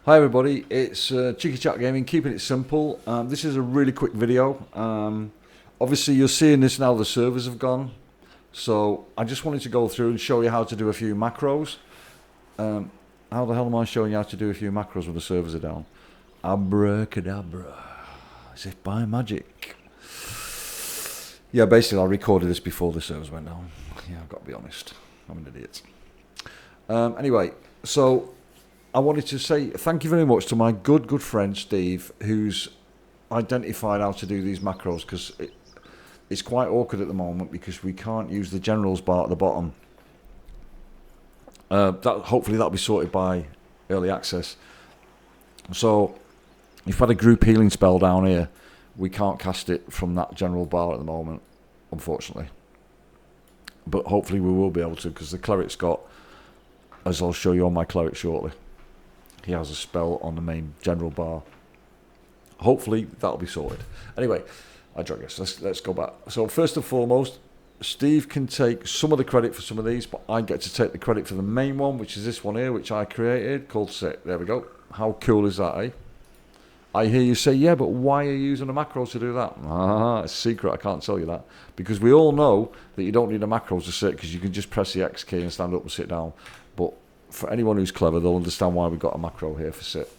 Hi everybody, it's Cheeky Chat Gaming, keeping it simple. This is a really quick video. Obviously you're seeing this now, the servers have gone. So I just wanted to go through and show you how to do a few macros. How the hell am I showing you how to do a few macros when the servers are down? Abracadabra, as if by magic. Yeah, basically I recorded this before the servers went down. Yeah, I've got to be honest, I'm an idiot. Anyway, so I wanted to say thank you very much to my good friend Steve, who's identified how to do these macros, because it's quite awkward at the moment because we can't use the generals bar at the bottom. Hopefully that'll be sorted by early access. So if you've had a group healing spell down here, we can't cast it from that general bar at the moment, unfortunately. But hopefully we will be able to, because the Cleric's got, as I'll show you on my Cleric shortly, he has a spell on the main general bar. Hopefully that'll be sorted. Anyway, I digress. Let's go back. So first and foremost, Steve can take some of the credit for some of these, but I get to take the credit for the main one, which is this one here, which I created, called Sit. There we go. How cool is that, eh? I hear you say, yeah, but why are you using a macro to do that? It's a secret, I can't tell you that. Because we all know that you don't need a macro to sit, because you can just press the X key and stand up and sit down. But for anyone who's clever, they'll understand why we've got a macro here for sit.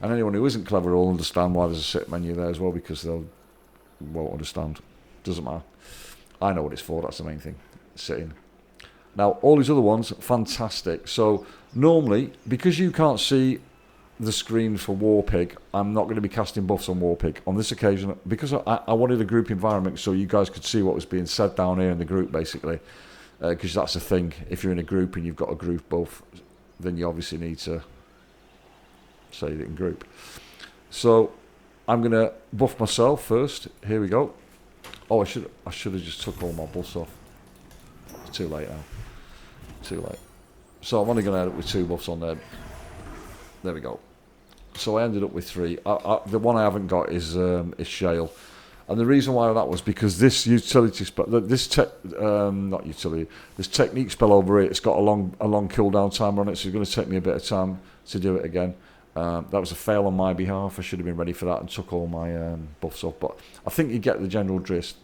And anyone who isn't clever will understand why there's a sit menu there as well, because they won't understand. Doesn't matter. I know what it's for, that's the main thing. Sitting. Now, all these other ones, fantastic. So, normally, because you can't see the screen for Warpig, I'm not going to be casting buffs on Warpig. On this occasion, because I wanted a group environment so you guys could see what was being said down here in the group, basically. Because that's the thing, if you're in a group and you've got a group buff, then you obviously need to say it in group. So I'm going to buff myself first. Here we go. Oh, I should have just took all my buffs off. It's too late now. Too late. So I'm only going to end up with 2 buffs on there. There we go. So I ended up with 3. The one I haven't got is Shale. And the reason why that was because this utility spell, this technique spell over here, it's got a long cooldown timer on it, so it's going to take me a bit of time to do it again. That was a fail on my behalf. I should have been ready for that and took all my buffs off. But I think you get the general drift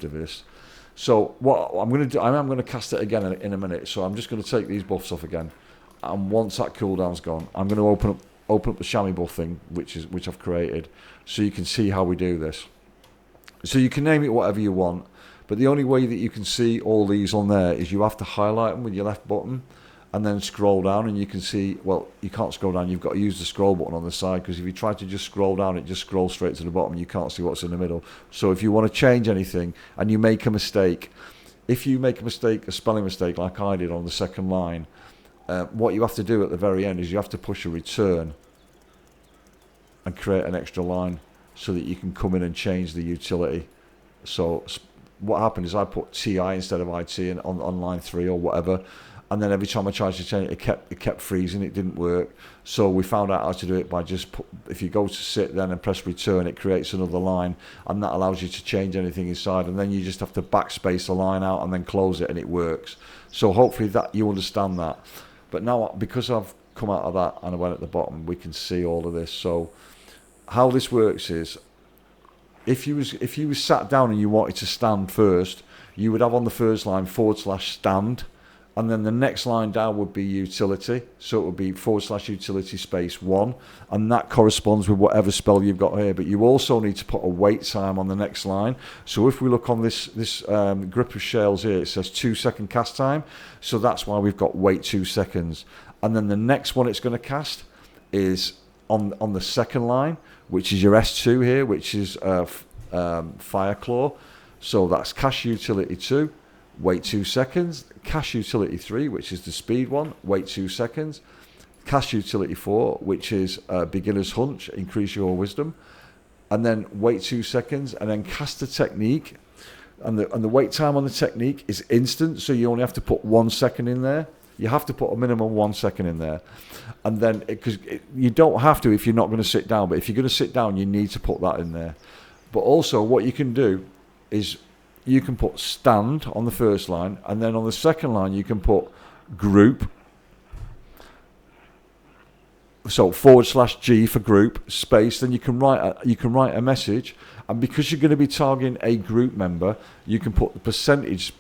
of this. So what I'm going to do, I am going to cast it again in a minute. So I'm just going to take these buffs off again, and once that cooldown's gone, I'm going to open up the Shaman buff thing, which I've created, so you can see how we do this. So you can name it whatever you want, but the only way that you can see all these on there is you have to highlight them with your left button and then scroll down, and you can see, well, you can't scroll down, you've got to use the scroll button on the side, because if you try to just scroll down, it just scrolls straight to the bottom and you can't see what's in the middle. So if you want to change anything and you make a mistake, if you make a spelling mistake like I did on the second line, what you have to do at the very end is you have to push a return and create an extra line so that you can come in and change the utility. So what happened is I put TI instead of IT on line 3 or whatever, and then every time I tried to change it, it kept freezing, it didn't work. So we found out how to do it by just if you go to sit then and press return, it creates another line, and that allows you to change anything inside, and then you just have to backspace the line out and then close it, and it works. So hopefully that you understand that. But now, because I've come out of that and I went at the bottom, we can see all of this. So how this works is, if you was sat down and you wanted to stand first, you would have on the first line /stand, and then the next line down would be utility. So it would be /utility space 1, and that corresponds with whatever spell you've got here. But you also need to put a wait time on the next line. So if we look on this grip of shales here, it says 2-second cast time. So that's why we've got wait 2 seconds. And then the next one it's going to cast is on the second line, which is your S2 here, which is Fire Claw. So that's cast utility 2, wait 2 seconds. Cast utility 3, which is the speed one, wait 2 seconds. Cast utility 4, which is beginner's hunch, increase your wisdom, and then wait 2 seconds, and then cast the technique. And the wait time on the technique is instant, so you only have to put 1 second in there. You have to put a minimum 1 second in there, and then because you don't have to if you're not going to sit down. But if you're going to sit down, you need to put that in there. But also, what you can do is you can put stand on the first line, and then on the second line you can put group, so /G for group space. Then you can write a message, and because you're going to be targeting a group member, you can put the percentage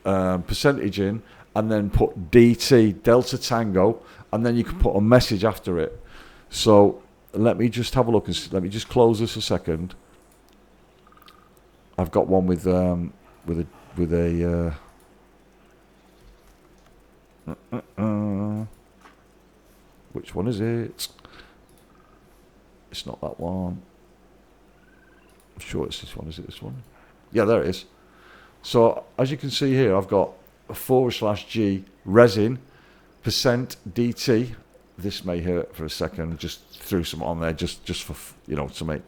in, and then put DT Delta Tango, and then you can put a message after it. So let me just have a look and let me just close this a second. I've got one with a which one is it? It's not that one. I'm sure it's this one. Is it this one? Yeah, there it is. So as you can see here, I've got a /G resin %DT. This may hurt for a second. Just threw some on there, just for to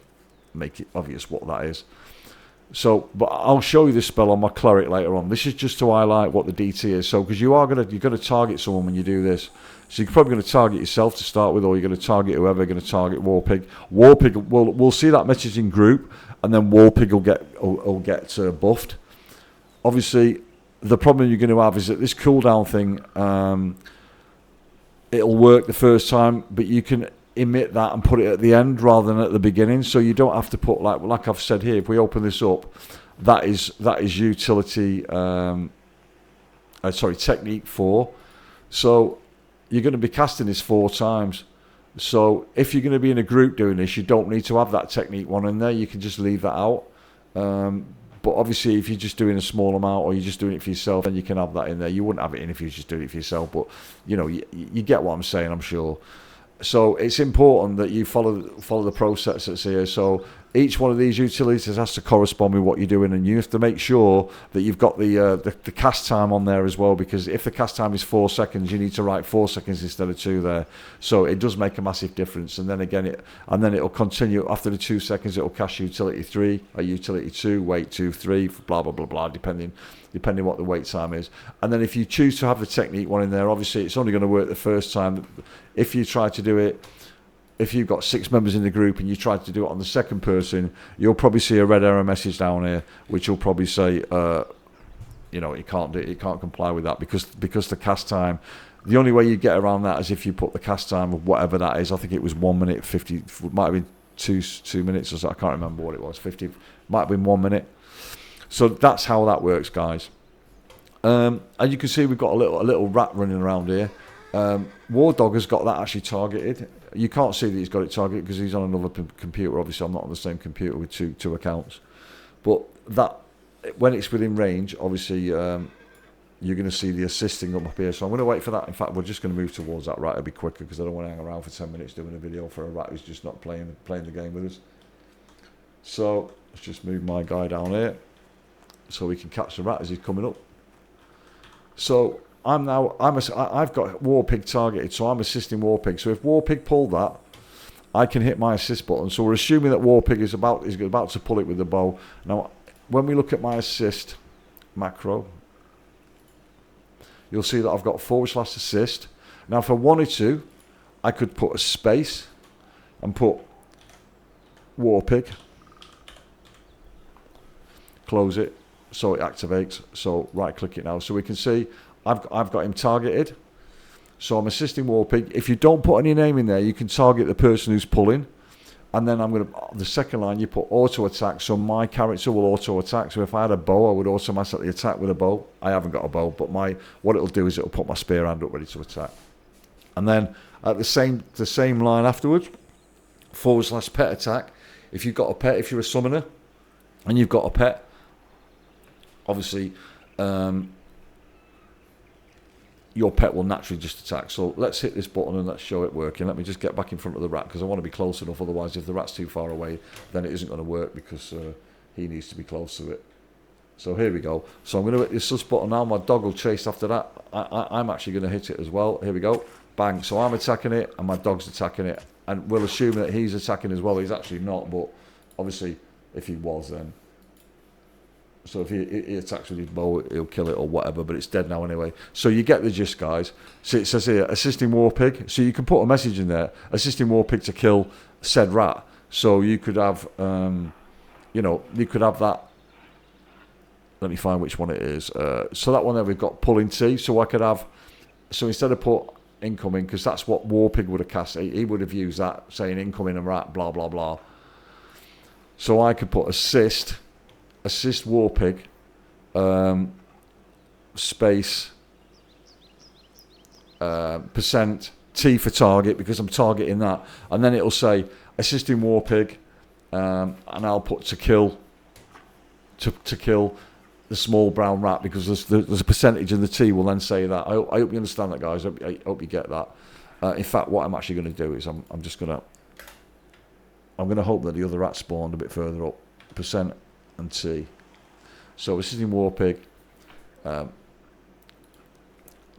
make it obvious what that is. So, but I'll show you this spell on my cleric later on. This is just to highlight what the DT is. So, because you're going to target someone when you do this. So you're probably going to target yourself to start with, or you're going to target whoever. You're going to target Warpig. Warpig we'll see that message in group, and then Warpig will get buffed. Obviously, the problem you're going to have is that this cooldown thing, it'll work the first time, but you can emit that and put it at the end rather than at the beginning, so you don't have to put like I've said here. If we open this up, that is utility technique 4. So you're going to be casting this 4 times. So if you're going to be in a group doing this, you don't need to have that technique 1 in there. You can just leave that out. But obviously, if you're just doing a small amount or you're just doing it for yourself, then you can have that in there. You wouldn't have it in if you're just doing it for yourself. But you get what I'm saying, I'm sure. So it's important that you follow the process that's here. So each one of these utilities has to correspond with what you're doing, and you have to make sure that you've got the cast time on there as well, because if the cast time is 4 seconds, you need to write 4 seconds instead of 2 there. So it does make a massive difference. And then again, it'll continue after the 2 seconds. It'll cast utility 3 or utility 2, wait 2, 3, blah blah blah blah, depending what the wait time is. And then if you choose to have the technique 1 in there, obviously it's only going to work the first time. If you try to do it, if you've got 6 members in the group and you try to do it on the second person, you'll probably see a red error message down here, which will probably say, it can't comply with that because the cast time. The only way you get around that is if you put the cast time of whatever that is. I think it was 1 minute 50. Might have been two minutes or so. I can't remember what it was. 50. Might have been 1 minute. So that's how that works, guys. And you can see we've got a little rat running around here. War Dog has got that actually targeted. You can't see that he's got it targeted because he's on another computer. Obviously, I'm not on the same computer with two accounts. But that, when it's within range, obviously you're going to see the assisting up here. So I'm going to wait for that. In fact, we're just going to move towards that rat. It'll be quicker because I don't want to hang around for 10 minutes doing a video for a rat who's just not playing the game with us. So let's just move my guy down here so we can catch the rat as he's coming up. So I've got Warpig targeted, so I'm assisting Warpig. So if Warpig pulled that, I can hit my assist button. So we're assuming that Warpig is about to pull it with the bow. Now, when we look at my assist macro, you'll see that I've got /assist. Now, if I wanted to, I could put a space and put Warpig, close it, so it activates. So right click it now, so we can see I've got him targeted. So I'm assisting Warpig. If you don't put any name in there, you can target the person who's pulling. And then the second line, you put auto attack. So my character will auto attack. So if I had a bow, I would automatically attack with a bow. I haven't got a bow, but what it'll do is it'll put my spear hand up ready to attack. And then at the same line afterwards, /pet attack. If you've got a pet, if you're a summoner and you've got a pet, obviously your pet will naturally just attack. So let's hit this button and let's show it working. Let me just get back in front of the rat because I want to be close enough. Otherwise, if the rat's too far away, then it isn't going to work because he needs to be close to it. So here we go. So I'm going to hit this sus button now. My dog will chase after that. I'm actually going to hit it as well. Here we go. Bang. So I'm attacking it and my dog's attacking it. And we'll assume that he's attacking as well. He's actually not, but obviously if he was, then... So if he attacks with his bow, he'll kill it or whatever, but it's dead now anyway. So you get the gist, guys. So it says here, assisting Warpig. So you can put a message in there, assisting Warpig to kill said rat. So you could have, you could have that. Let me find which one it is. So that one there, we've got pulling T. So I could have, so instead of incoming, because that's what Warpig would have cast. He would have used that, saying incoming and rat, blah, blah, blah. So I could put assist Warpig, space, percent, T for target, because I'm targeting that. And then it'll say assisting Warpig, and I'll put to kill the small brown rat, because there's a percentage, and the T will then say that. I hope you understand that, guys. I hope you get that. In fact, what I'm actually going to do is I'm going to hope that the other rat spawned a bit further up. Percent and T. So we're sitting Warpig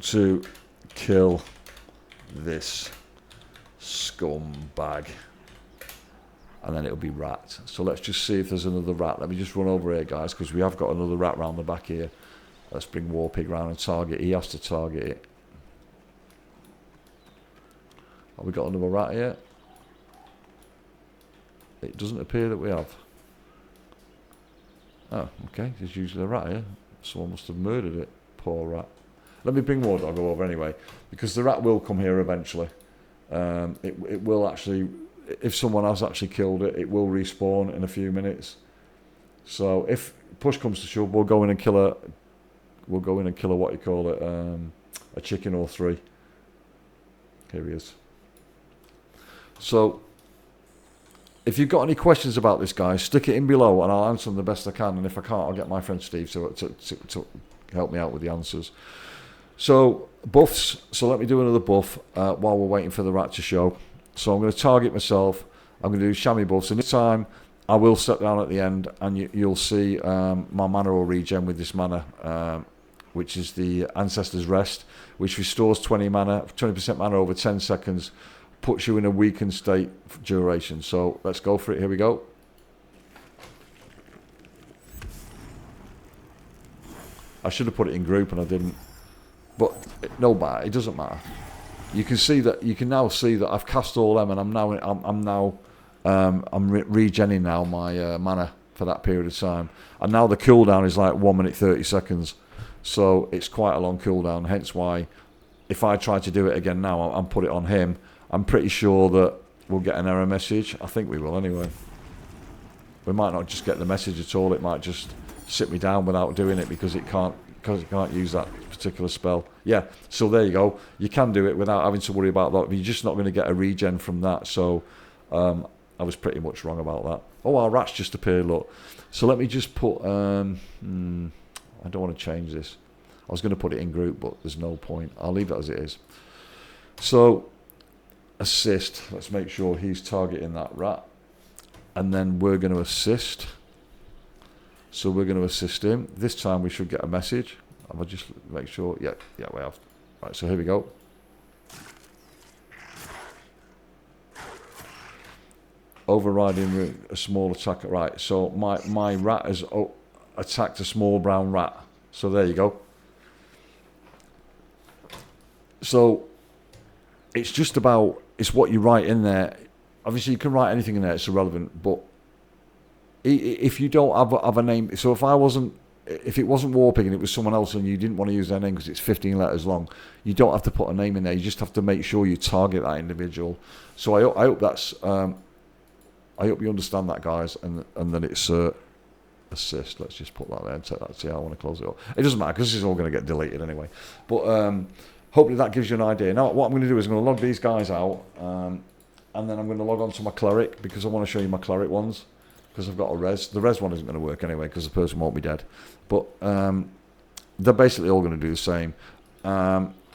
to kill this scumbag. And then it'll be rat. So let's just see if there's another rat. Let me just run over here, guys, because we have got another rat round the back here. Let's bring Warpig round and target. He has to target it. Have we got another rat here? It doesn't appear that we have. Oh, okay. There's usually a rat here. Someone must have murdered it. Poor rat. Let me bring War Dog over anyway, because the rat will come here eventually. It will actually, if someone has actually killed it, it will respawn in a few minutes. So if push comes to shove, we'll go in and kill a what you call it, a chicken or 3. Here he is. So if you've got any questions about this, guys, stick it in below and I'll answer them the best I can. And if I can't, I'll get my friend Steve to help me out with the answers. So buffs. So let me do another buff while we're waiting for the rat to show. So I'm going to target myself. I'm going to do Shaman buffs. And this time I will step down at the end, and you'll see my mana will regen with this mana, which is the Ancestor's Rest, which restores 20% mana over 10 seconds, puts you in a weakened state duration. So let's go for it. Here we go. I should have put it in group and I didn't, but no matter. It doesn't matter. You can see that. You can now see that I've cast all them, and I'm regenning now my mana for that period of time. And now the cooldown is like 1 minute 30 seconds, so it's quite a long cooldown. Hence why, if I try to do it again now and put it on him, I'm pretty sure that we'll get an error message. I think we will anyway. We might not just get the message at all. It might just sit me down without doing it because it can't use that particular spell. Yeah, so there you go. You can do it without having to worry about that. You're just not going to get a regen from that. So I was pretty much wrong about that. Oh, our rats just appeared, look. So let me just put... I don't want to change this. I was going to put it in group, but there's no point. I'll leave it as it is. So, assist. Let's make sure he's targeting that rat. And then we're going to assist. So we're going to assist him. This time we should get a message. I'll just make sure. Yeah, we have. Right, so here we go. Overriding a small attack. Right, so my rat has attacked a small brown rat. So there you go. So it's just about, it's what you write in there. Obviously you can write anything in there, it's irrelevant, but if you don't have a name, so if it wasn't Warpig and it was someone else and you didn't want to use their name because it's 15 letters long, you don't have to put a name in there. You just have to make sure you target that individual. So I hope that's I hope you understand that, guys, and then it's assist. Let's just put that there and take that. See how I want to close it up. It doesn't matter because this is all going to get deleted anyway. But hopefully that gives you an idea. Now what I'm going to do is I'm going to log these guys out, and then I'm going to log on to my Cleric because I want to show you my Cleric ones. Because I've got a res. The res one isn't going to work anyway because the person won't be dead. But they're basically all going to do the same.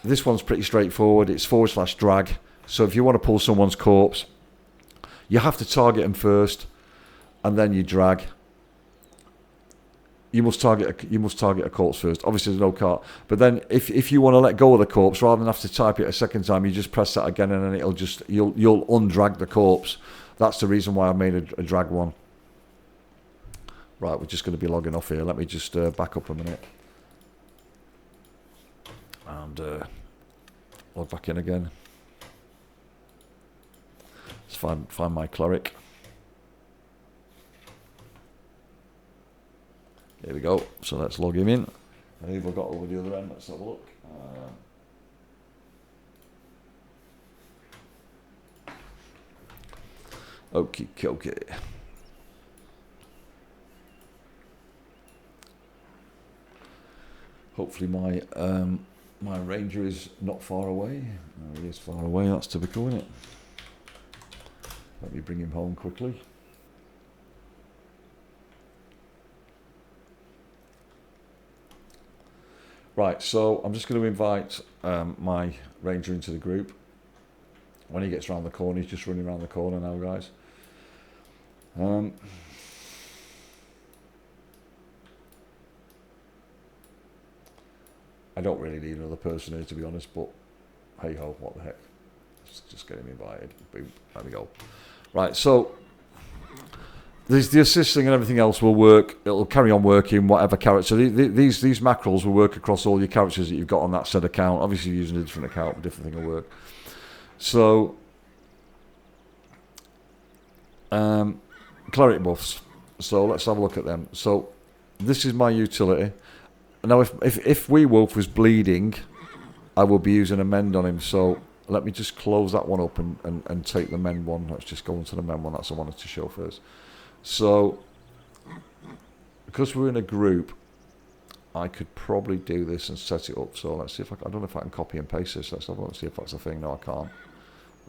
This one's pretty straightforward. It's /drag. So if you want to pull someone's corpse, you have to target them first, and then you drag. You must target a corpse first. Obviously, there's no cart. But then, if you want to let go of the corpse, rather than have to type it a second time, you just press that again, and then it'll just you'll undrag the corpse. That's the reason why I made a drag one. Right, we're just going to be logging off here. Let me just back up a minute. And log back in again. Let's find my Cleric. Here we go. So let's log him in. I think I've got over the other end. Let's have a look. Okay. Hopefully my ranger is not far away. No, he is far away. That's typical, isn't it? Let me bring him home quickly. Right, so I'm just going to invite my ranger into the group. When he gets around the corner, he's just running around the corner now, guys. I don't really need another person here, to be honest, but hey ho, what the heck. Let's just get him invited. Boom, there we go. Right, so the assisting and everything else will work. It'll carry on working, whatever character. These macros will work across all your characters that you've got on that said account. Obviously, using a different account, a different thing will work. So, cleric buffs. So let's have a look at them. So this is my utility. Now, if Wee Wolf was bleeding, I will be using a mend on him. So let me just close that one up and take the mend one. Let's just go into the mend one. That's what I wanted to show first. So, because we're in a group, I could probably do this and set it up. So let's see if I don't know if I can copy and paste this. Let's have a look and see if that's a thing. No, I can't.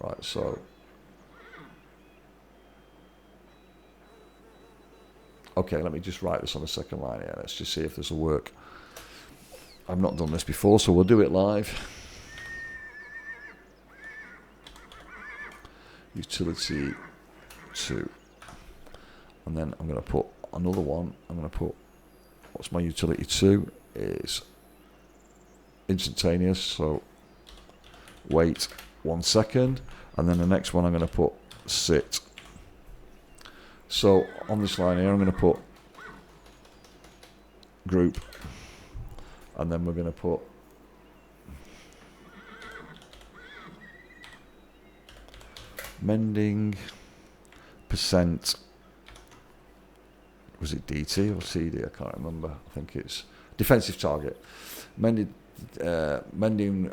Right, so. Okay, let me just write this on the second line here. Let's just see if this will work. I've not done this before, so we'll do it live. Utility 2. And then I'm going to put another one. I'm going to put, what's my utility 2? Is instantaneous, so wait 1 second. And then the next one I'm going to put sit. So on this line here, I'm going to put group. And then we're going to put mending percent. Was it DT or CD? I can't remember. I think it's defensive target. Mending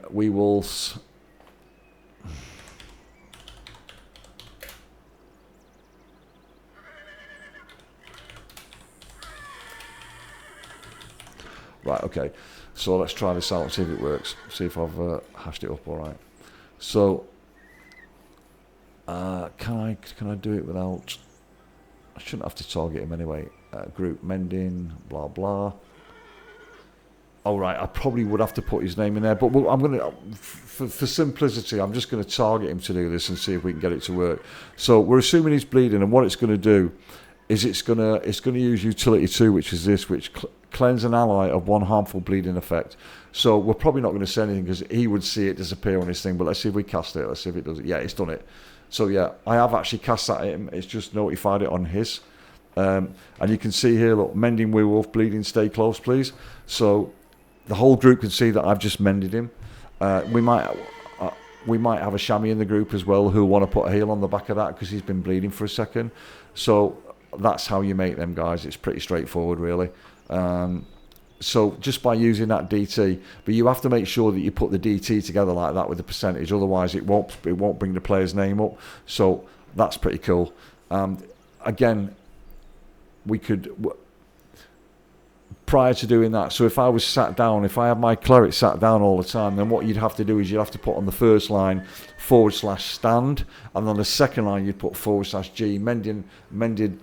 wee wolves. Right, okay. So let's try this out and see if it works. See if I've hashed it up all right. So can I do it without? I shouldn't have to target him anyway. Group mending, blah blah. All right, I probably would have to put his name in there, but I'm gonna, for simplicity, I'm just going to target him to do this and see if we can get it to work. So we're assuming he's bleeding, and what it's going to do is it's going to use utility 2, which is this, which cleanse an ally of 1 harmful bleeding effect. So we're probably not going to say anything because he would see it disappear on his thing. But let's see if we cast it. Let's see if it does it. Yeah, it's done it. So yeah, I have actually cast that at him. It's just notified it on his. And you can see here, look, mending werewolf, bleeding, stay close, please. So the whole group can see that I've just mended him. We might have a Shaman in the group as well who want to put a heal on the back of that because he's been bleeding for a second. So that's how you make them, guys. It's pretty straightforward, really. So just by using that DT, but you have to make sure that you put the DT together like that with the percentage, otherwise it won't bring the player's name up. So that's pretty cool. Again, we could, prior to doing that, so if I was sat down, if I had my cleric sat down all the time, then what you'd have to do is you'd have to put on the first line /stand, and on the second line you'd put /G, mended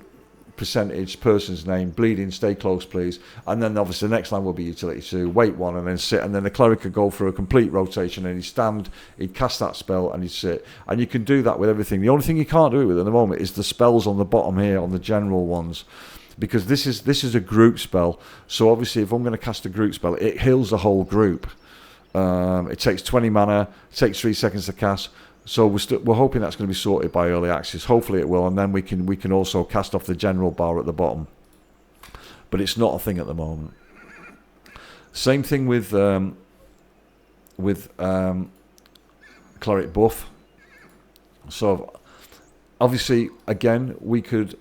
percentage, person's name, bleeding, stay close please, and then obviously the next line will be utility 2, wait 1 and then sit, and then the cleric could go through a complete rotation and he'd stand, he'd cast that spell and he'd sit, and you can do that with everything. The only thing you can't do it with at the moment is the spells on the bottom here, on the general ones, because this is a group spell. So obviously if I'm going to cast a group spell, it heals the whole group. It takes 20 mana, it takes 3 seconds to cast. So we're hoping that's going to be sorted by early access. Hopefully it will, and then we can also cast off the general bar at the bottom. But it's not a thing at the moment. Same thing with cleric buff. So obviously again we could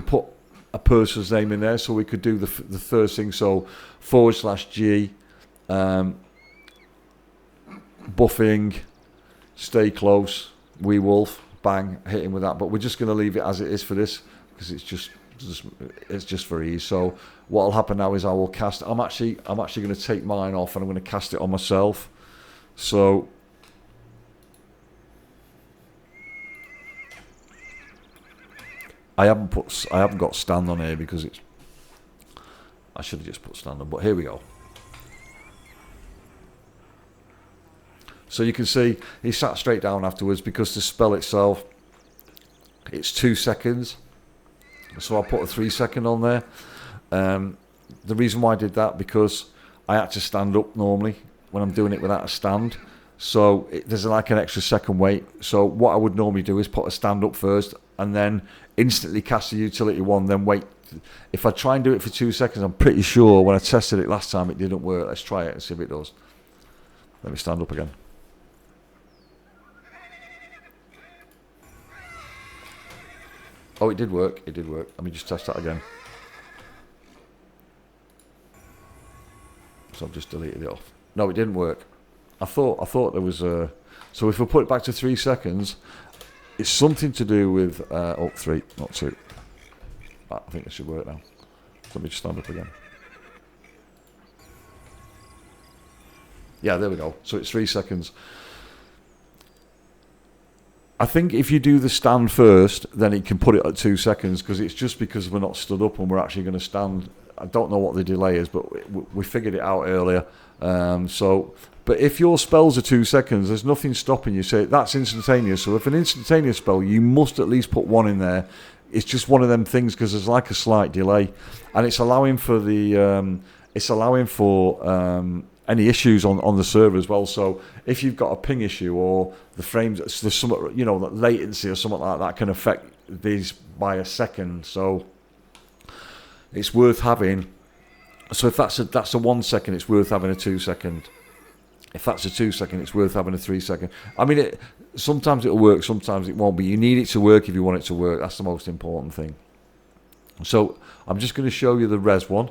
put a person's name in there, so we could do the first thing. So /G, buffing. Stay close, wee wolf, bang, hit him with that. But we're just going to leave it as it is for this, because it's just for ease. So what will happen now is I will cast. I'm actually going to take mine off, and I'm going to cast it on myself. So I haven't got stand on here because it's. I should have just put stand on, but here we go. So you can see he sat straight down afterwards because the spell itself, it's 2 seconds. So I put a 3 second on there. The reason why I did that, because I had to stand up normally when I'm doing it without a stand. So there's like an extra second wait. So what I would normally do is put a stand up first and then instantly cast the utility 1, then wait. If I try and do it for 2 seconds, I'm pretty sure when I tested it last time it didn't work. Let's try it and see if it does. Let me stand up again. Oh, it did work. It did work. Let me just test that again. So I've just deleted it off. No, it didn't work. I thought there was a. So if we put it back to 3 seconds, it's something to do with 3, not 2. I think it should work now. Let me just stand up again. Yeah, there we go. So it's 3 seconds. I think if you do the stand first, then it can put it at 2 seconds, because it's just because we're not stood up and we're actually going to stand. I don't know what the delay is, but we figured it out earlier. But if your spells are 2 seconds, there's nothing stopping you. Say that's instantaneous. So if an instantaneous spell, you must at least put 1 in there. It's just one of them things because there's like a slight delay, and it's allowing for the any issues on the server as well. So if you've got a ping issue or the frames, there's some, latency or something like that can affect these by a second. So it's worth having. So if that's a 1 second, it's worth having a 2 second. If that's a 2 second, it's worth having a 3 second. I mean, sometimes it'll work, sometimes it won't. But you need it to work if you want it to work. That's the most important thing. So I'm just going to show you the res one.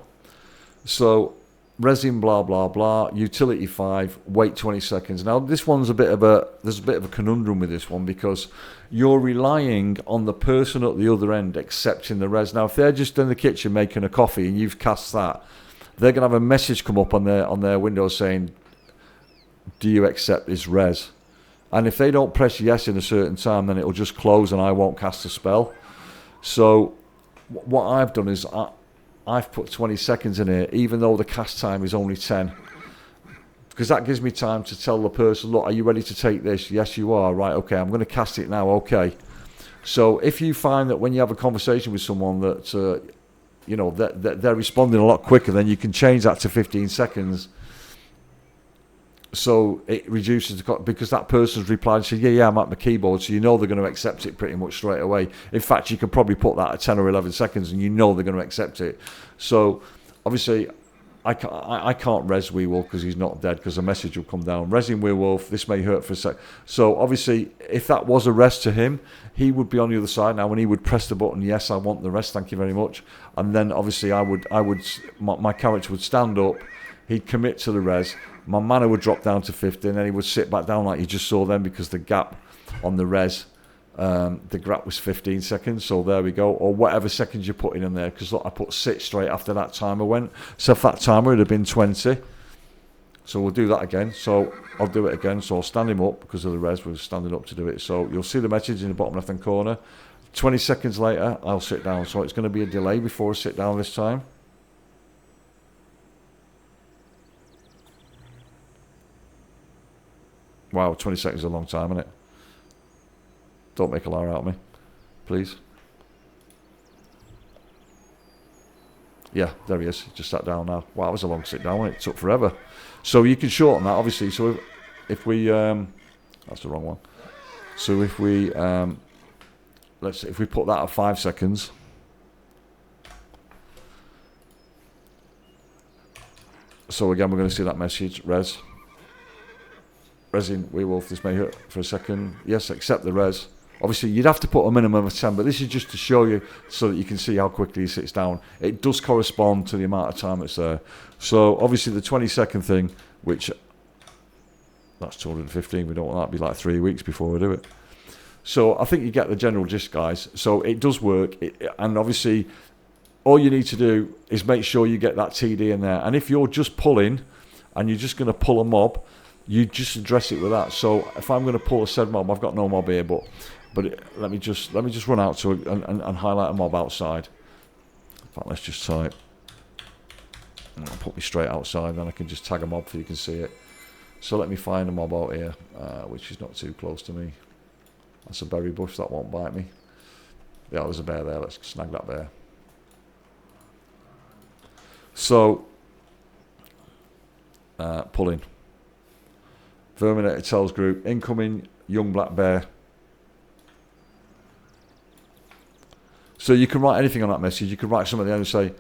So resin, blah blah blah, utility 5, wait 20 seconds. Now this one's there's a bit of a conundrum with this one, because you're relying on the person at the other end accepting the res. Now if they're just in the kitchen making a coffee and you've cast that, they're going to have a message come up on their window saying, do you accept this res? And if they don't press yes in a certain time, then it'll just close and I won't cast a spell. So what I've done is I've put 20 seconds in here, even though the cast time is only 10. Because that gives me time to tell the person, look, are you ready to take this? Yes, you are. Right, okay, I'm going to cast it now, okay. So if you find that when you have a conversation with someone that, that they're responding a lot quicker, then you can change that to 15 seconds. So it reduces because that person's replied and said, yeah, I'm at my keyboard, so you know they're going to accept it pretty much straight away. In fact, you could probably put that at 10 or 11 seconds and you know they're going to accept it. So obviously I can't res Weewolf because he's not dead, because a message will come down. Resing Weewolf, this may hurt for a sec. So obviously if that was a res to him, he would be on the other side now and he would press the button, yes, I want the res, thank you very much. And then obviously my character would stand up, he'd commit to the res, my mana would drop down to 50, and then he would sit back down like you just saw then, because the gap on the res, the gap was 15 seconds. So there we go, or whatever seconds you're putting in there, because look, I put sit straight after that timer went. So if that timer would have been 20, so we'll do that again. So I'll do it again. So I'll stand him up because of the res, we're standing up to do it. So you'll see the message in the bottom left hand corner. 20 seconds later, I'll sit down. So it's going to be a delay before I sit down this time. Wow, 20 seconds is a long time, isn't it? Don't make a liar out of me, please. Yeah, there he is. He just sat down now. Wow, that was a long sit down, wasn't it? It took forever. So you can shorten that, obviously. So if we, that's the wrong one. So if we, if we put that at 5 seconds. So again, we're going to see that message, res. Resin Weewolf, this may hurt for a second. Yes, accept the res. Obviously, you'd have to put a minimum of 10, but this is just to show you so that you can see how quickly he sits down. It does correspond to the amount of time it's there. So, obviously, the 20-second thing, which, that's 215, we don't want that to be like 3 weeks before we do it. So I think you get the general gist, guys. So it does work, and obviously all you need to do is make sure you get that TD in there. And if you're just pulling and you're just going to pull a mob, you just address it with that. So if I'm going to pull a said mob, I've got no mob here, but let me just run out to it and highlight a mob outside. In fact, let's just type. I'll put me straight outside, then I can just tag a mob so you can see it. So let me find a mob out here, which is not too close to me. That's a berry bush, that won't bite me. Yeah, there's a bear there, let's snag that bear. So, pulling. Verminator tells group, incoming young black bear. So you can write anything on that message. You can write something at the end and say,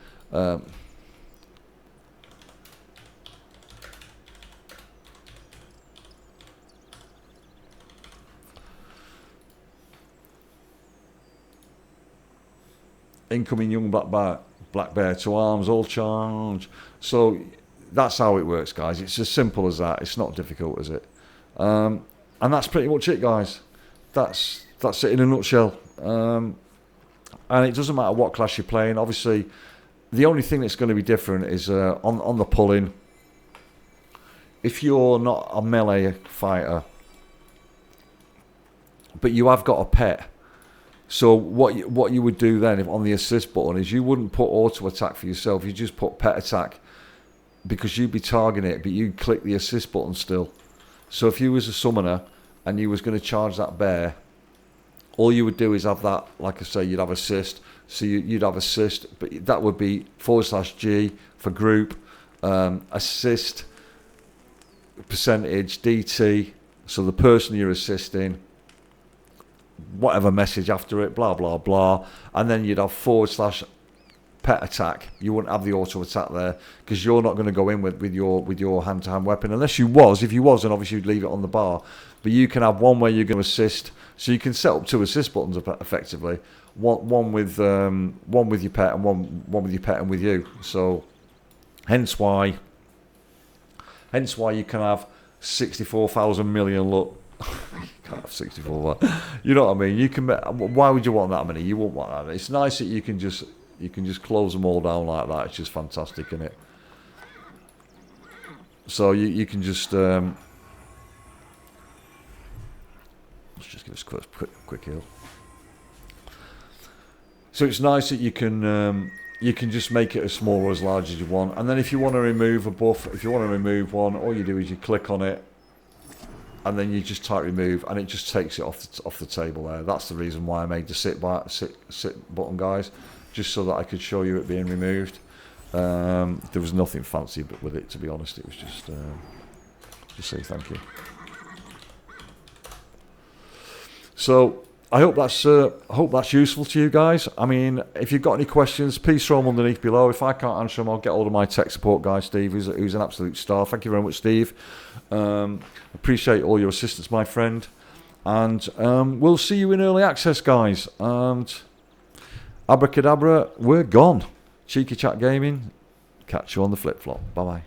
incoming young black bear to arms, all charge. So that's how it works, guys. It's as simple as that. It's not difficult, is it? And that's pretty much it, guys. That's it in a nutshell. And it doesn't matter what class you're playing. Obviously, the only thing that's going to be different is on the pulling. If you're not a melee fighter, but you have got a pet, so what you would do then if on the assist button is you wouldn't put auto attack for yourself, you just put pet attack, because you'd be targeting it, but you click the assist button still. So if you was a summoner and you was going to charge that bear, all you would do is have that, like I say, you'd have assist. So you'd have assist, but that would be /G for group, assist, percentage, DT, so the person you're assisting, whatever message after it, blah, blah, blah. And then you'd have /pet attack. You wouldn't have the auto attack there because you're not going to go in with your hand-to-hand weapon. Unless you was. If you was, then obviously you'd leave it on the bar. But you can have one where you're going to assist. So you can set up 2 assist buttons effectively. One with your pet and one with your pet and with you. So hence why you can have 64,000 million look. You can't have 64, but you know what I mean. You can. Why would you want that many? You wouldn't want that. It's nice that you can just close them all down like that. It's just fantastic, isn't it? So you can just let's just give us a quick heal. So it's nice that you can just make it as small or as large as you want. And then if you want to remove a buff, if you want to remove one, all you do is you click on it, and then you just type remove, and it just takes it off the table there. That's the reason why I made the sit button, guys, just so that I could show you it being removed. There was nothing fancy with it, to be honest. It was just say thank you. So I hope that's useful to you guys. I mean, if you've got any questions, please throw them underneath below. If I can't answer them, I'll get hold of my tech support guy, Steve, who's an absolute star. Thank you very much, Steve. Appreciate all your assistance, my friend. And we'll see you in early access, guys. And abracadabra, we're gone. Cheeky Chat Gaming. Catch you on the flip flop. Bye bye.